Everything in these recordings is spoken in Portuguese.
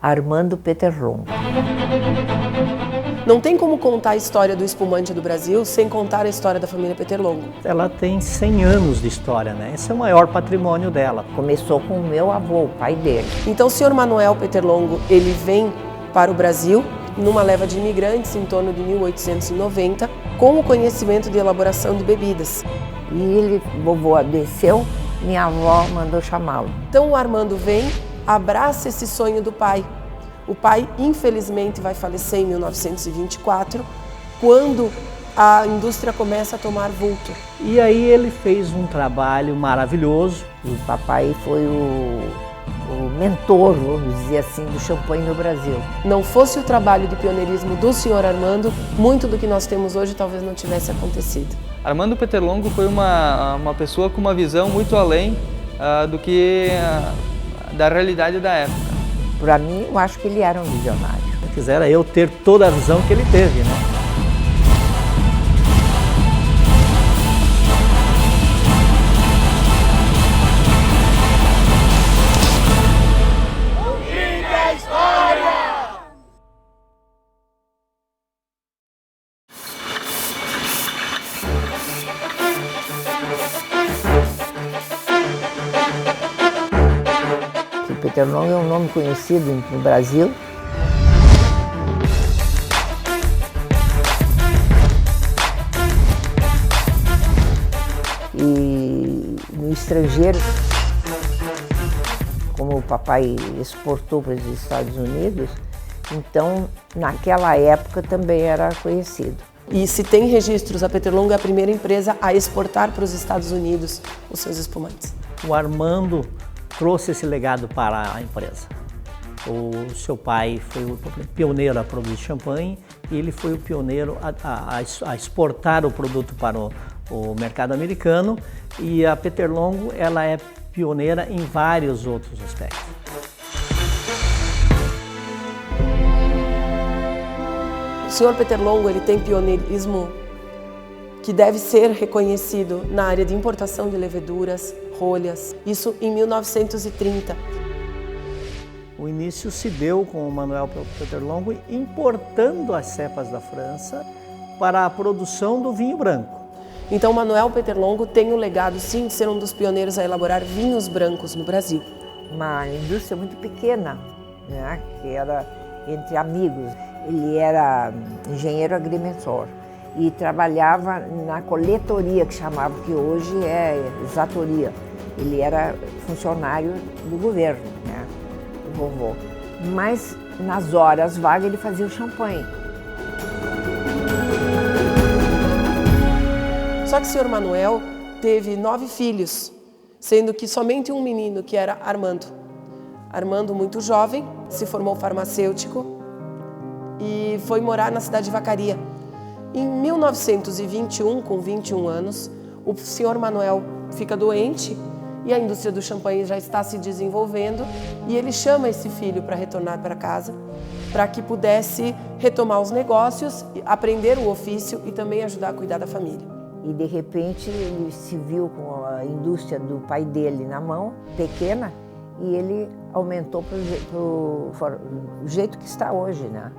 Armando Peterlongo. Não tem como contar a história do espumante do Brasil sem contar a história da família Peterlongo. Ela tem 100 anos de história, né? Esse é o maior patrimônio dela. Começou com o meu avô, o pai dele. Então o senhor Manuel Peterlongo, ele vem para o Brasil numa leva de imigrantes em torno de 1890, com o conhecimento de elaboração de bebidas. E ele, vovô adoeceu, minha avó mandou chamá-lo. Então o Armando vem, abraça esse sonho do pai. O pai, infelizmente, vai falecer em 1924, quando a indústria começa a tomar vulto. E aí ele fez um trabalho maravilhoso. O papai foi o mentor, vamos dizer assim, do champanhe no Brasil. Não fosse o trabalho de pioneirismo do senhor Armando, muito do que nós temos hoje talvez não tivesse acontecido. Armando Peterlongo foi uma pessoa com uma visão muito além do que da realidade da época. Para mim, eu acho que ele era um visionário. Quisera eu ter toda a visão que ele teve, né? Peterlongo é um nome conhecido no Brasil. E no estrangeiro, como o papai exportou para os Estados Unidos, então naquela época também era conhecido. E se tem registros, a Peterlongo é a primeira empresa a exportar para os Estados Unidos os seus espumantes. O Armando trouxe esse legado para a empresa. O seu pai foi o pioneiro a produzir champanhe e ele foi o pioneiro a exportar o produto para o mercado americano, e a Peterlongo ela é pioneira em vários outros aspectos. O senhor Peterlongo, ele tem pioneirismo que deve ser reconhecido na área de importação de leveduras, rolhas, isso em 1930. O início se deu com o Manuel Peterlongo importando as cepas da França para a produção do vinho branco. Então Manuel Peterlongo tem o legado, sim, de ser um dos pioneiros a elaborar vinhos brancos no Brasil. Uma indústria muito pequena, né, que era entre amigos. Ele era engenheiro agrimensor e trabalhava na coletoria, que chamava, que hoje é exatoria. Ele era funcionário do governo, né, o vovô. Mas nas horas vagas ele fazia o champanhe. Só que o senhor Manuel teve 9 filhos, sendo que somente um menino, que era Armando. Armando, muito jovem, se formou farmacêutico e foi morar na cidade de Vacaria. Em 1921, com 21 anos, o senhor Manuel fica doente e a indústria do champanhe já está se desenvolvendo, e ele chama esse filho para retornar para casa, para que pudesse retomar os negócios, aprender o ofício e também ajudar a cuidar da família. E de repente ele se viu com a indústria do pai dele na mão, pequena, e ele aumentou para o jeito que está hoje, né?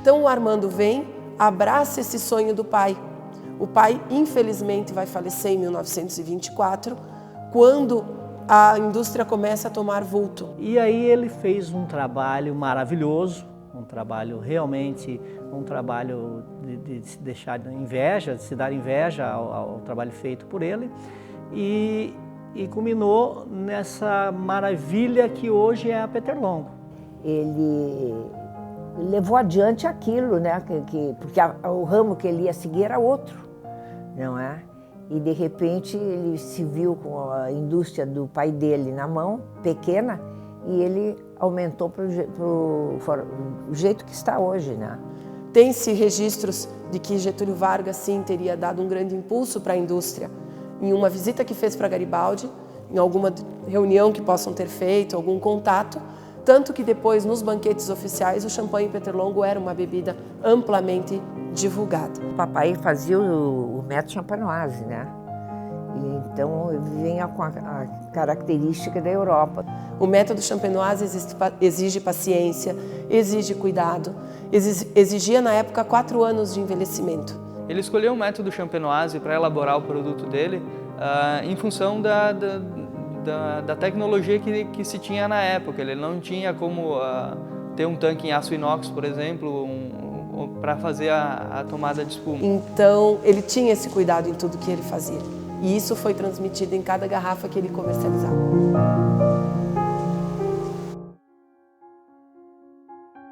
Então o Armando vem, abraça esse sonho do pai. O pai, infelizmente, vai falecer em 1924, quando a indústria começa a tomar vulto. E aí ele fez um trabalho maravilhoso, um trabalho realmente, um trabalho de se deixar inveja, de se dar inveja ao trabalho feito por ele, e culminou nessa maravilha que hoje é a Peterlongo. Ele levou adiante aquilo, né? Porque o ramo que ele ia seguir era outro, não é? E de repente ele se viu com a indústria do pai dele na mão, pequena, e ele aumentou para o jeito que está hoje, né? Tem-se registros de que Getúlio Vargas, sim, teria dado um grande impulso para a indústria. Em uma visita que fez para Garibaldi, em alguma reunião que possam ter feito, algum contato, tanto que depois, nos banquetes oficiais, o champanhe Peterlongo era uma bebida amplamente divulgada. O papai fazia o método champenoise, né? Então vinha com a característica da Europa. O método champenoise exige paciência, exige cuidado, exigia na época 4 anos de envelhecimento. Ele escolheu o método champenoise para elaborar o produto dele em função da tecnologia que se tinha na época. Ele não tinha como ter um tanque em aço inox, por exemplo, para fazer a tomada de espuma. Então ele tinha esse cuidado em tudo que ele fazia. E isso foi transmitido em cada garrafa que ele comercializava.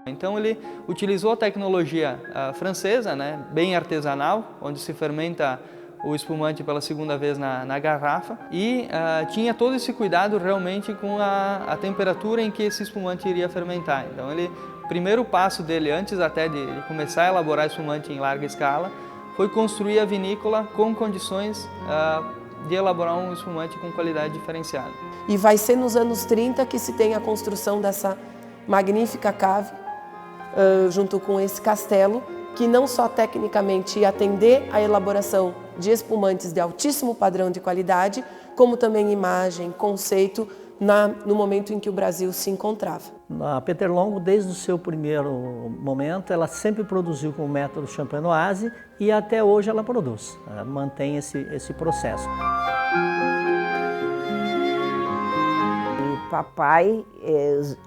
Então ele utilizou a tecnologia francesa, né, bem artesanal, onde se fermenta o espumante pela segunda vez na garrafa e tinha todo esse cuidado realmente com a temperatura em que esse espumante iria fermentar. Então o primeiro passo dele, antes até de começar a elaborar espumante em larga escala, foi construir a vinícola com condições de elaborar um espumante com qualidade diferenciada. E vai ser nos anos 30 que se tem a construção dessa magnífica cave, junto com esse castelo, que não só tecnicamente ia atender a elaboração de espumantes de altíssimo padrão de qualidade, como também imagem, conceito, no momento em que o Brasil se encontrava. A Peterlongo, desde o seu primeiro momento, ela sempre produziu com o método champenoise e até hoje ela produz, ela mantém esse processo. E papai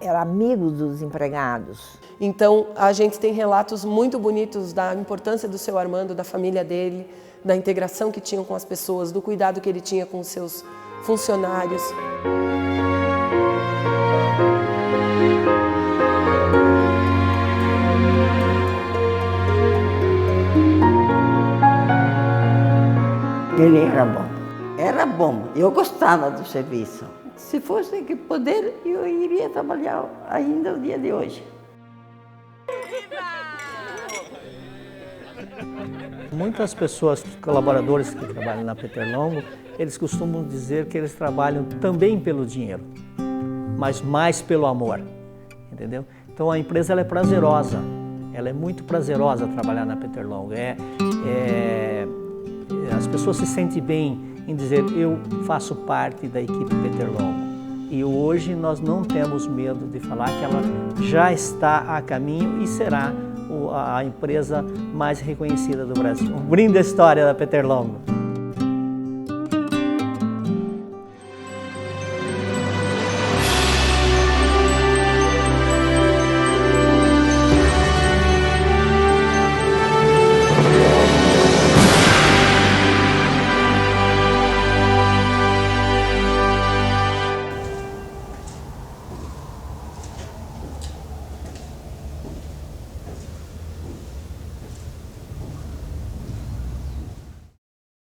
era amigo dos empregados. Então a gente tem relatos muito bonitos da importância do seu Armando, da família dele, da integração que tinham com as pessoas, do cuidado que ele tinha com os seus funcionários. Ele era bom. Era bom. Eu gostava do serviço. Se fosse que poder, eu iria trabalhar ainda no dia de hoje. Muitas pessoas, colaboradores que trabalham na Peterlongo, eles costumam dizer que eles trabalham também pelo dinheiro, mas mais pelo amor, entendeu? Então a empresa ela é prazerosa, ela é muito prazerosa trabalhar na Peterlongo. As pessoas se sentem bem em dizer eu faço parte da equipe Peterlongo. E hoje nós não temos medo de falar que ela já está a caminho e será a empresa mais reconhecida do Brasil. Um brinde à história da Peterlongo.